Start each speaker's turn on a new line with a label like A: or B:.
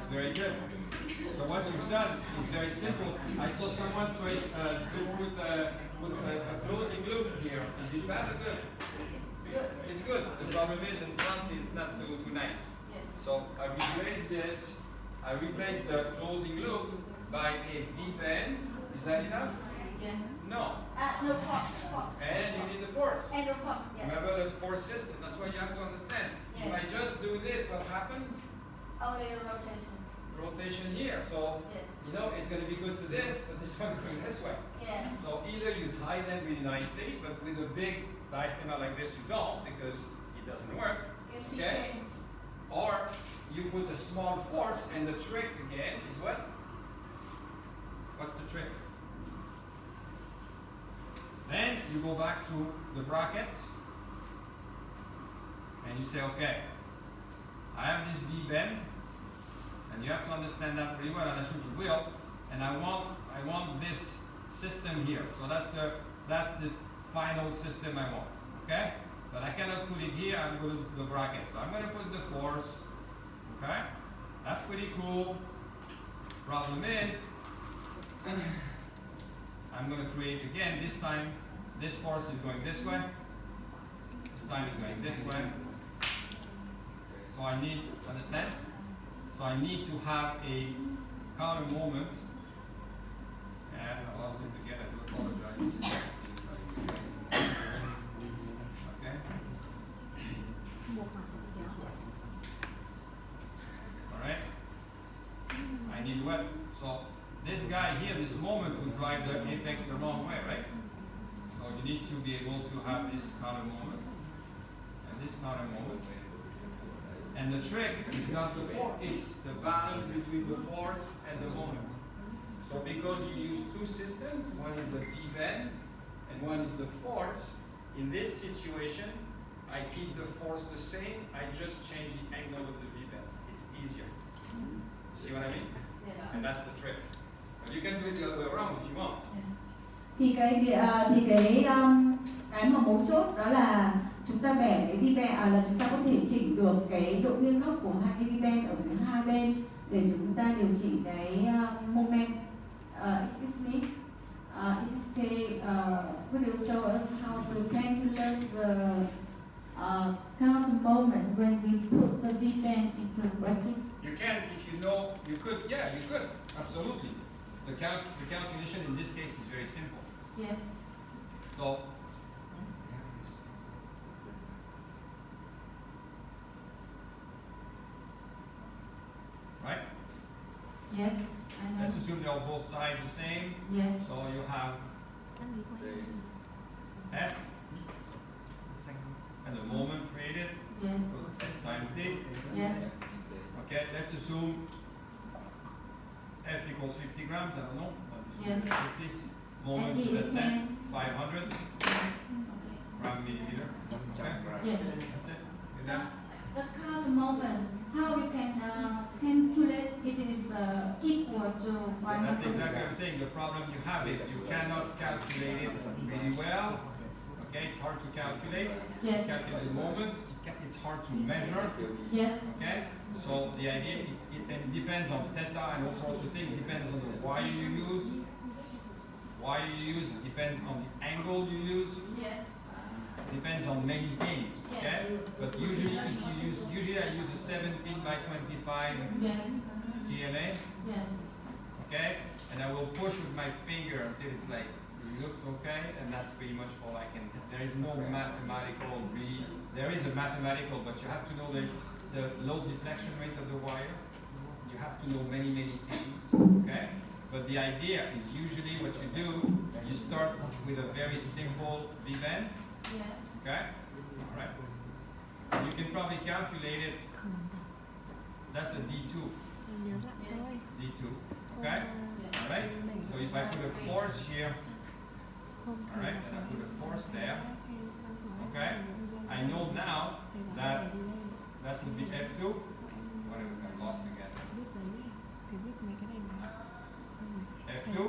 A: That's very good. So what you've done is very simple. I saw someone put a closing loop here. Is it bad or good? It's good. The problem is in front is not too nice.
B: Yes.
A: So I replace this. I replace the closing loop by a V-bend. Is that enough?
B: Yes.
A: No.
B: No, force.
A: And you need the force.
B: And the force, yes.
A: Remember the force system. That's what you have to understand.
B: Yes.
A: If I just do this, what happens?
B: Only a rotation.
A: Rotation here. So,
B: Yes.
A: you know, it's going to be good for this, but this one going this way.
B: Yeah.
A: So either you tie them really nicely, but with a big diastema like this, you don't, because it doesn't work.
B: Yes,
A: Okay? Or you put a small force, and the trick again is what? What's the trick? Then you go back to the brackets, and you say, okay, I have this V-bend, and you have to understand that pretty well, and I should you will, and I want this system here. So that's the final system I want. Okay? But I cannot put it here, I'm going to the bracket. So I'm going to put the force. Okay? That's pretty cool. Problem is, I'm going to create again, this time, this force is going this way. This time is going this way. So I need, understand? So I need to have a counter moment. And I lost it again, I do apologize. Okay? Alright? I need what? So this guy here, this moment will drive the apex the wrong way, right? So you need to be able to have this counter moment and this counter moment. And the trick is not the force, it's the balance between the force and the moment. So because you use two systems, one is the V-bend and one is the force, in this situation, I keep the force the same, I just change the angle of the V-bend. It's easier. See what I mean?
B: Yes.
A: And that's the trick. But you can do it the other way around if you want.
C: Thì cái mà mấu chốt đó là chúng ta bẻ cái V-bend là chúng ta có thể chỉnh được cái độ nghiêng góc của hai cái V-bend ở phía hai bên để chúng ta điều chỉnh cái moment. Excuse me. It is okay. Could you show us how to calculate the count moment when we put the V-bend into brackets?
A: You can, if you know, you could, yeah, you could, absolutely. The calculation in this case is very simple.
B: Yes.
A: So, right?
C: Yes. I know.
A: Let's assume they're both sides the same.
C: Yes.
A: So you have F, and the moment created,
C: Yes.
A: goes times D.
C: Yes.
A: Okay, let's assume F equals 50 grams, I don't know.
C: Yes.
A: 50. Moment
C: And D
A: is
C: is
A: 10, 500
C: Okay.
A: gram millimeter. Okay,
C: Yes.
A: that's it. Is that?
C: The count moment, how we can calculate it is equal to 500.
A: That's exactly what I'm saying. The problem you have is you cannot calculate it really well. Okay, it's hard to calculate.
C: Yes.
A: Calculate the moment. It's hard to measure.
C: Yes.
A: Okay, so the idea it depends on theta and all sorts of things. It depends on the wire you use. It depends on the angle you use.
B: Yes.
A: Depends on many things. Okay, but usually if you use, I use a 17 by 25
C: Yes.
A: TMA.
C: Yes.
A: Okay, and I will push with my finger until it's like it looks okay, and that's pretty much all I can. There is no mathematical really. There is a mathematical, but you have to know the low deflection rate of the wire. You have to know many things. Okay, but the idea is usually what you do. You start with a very simple V-bend.
B: Yeah.
A: Okay, all right. You can probably calculate it. That's a D2. D2. Okay. All right. So if I put a force here, all right, and I put a force there, okay, I know now that that would be F2. Whatever, I lost again. F2.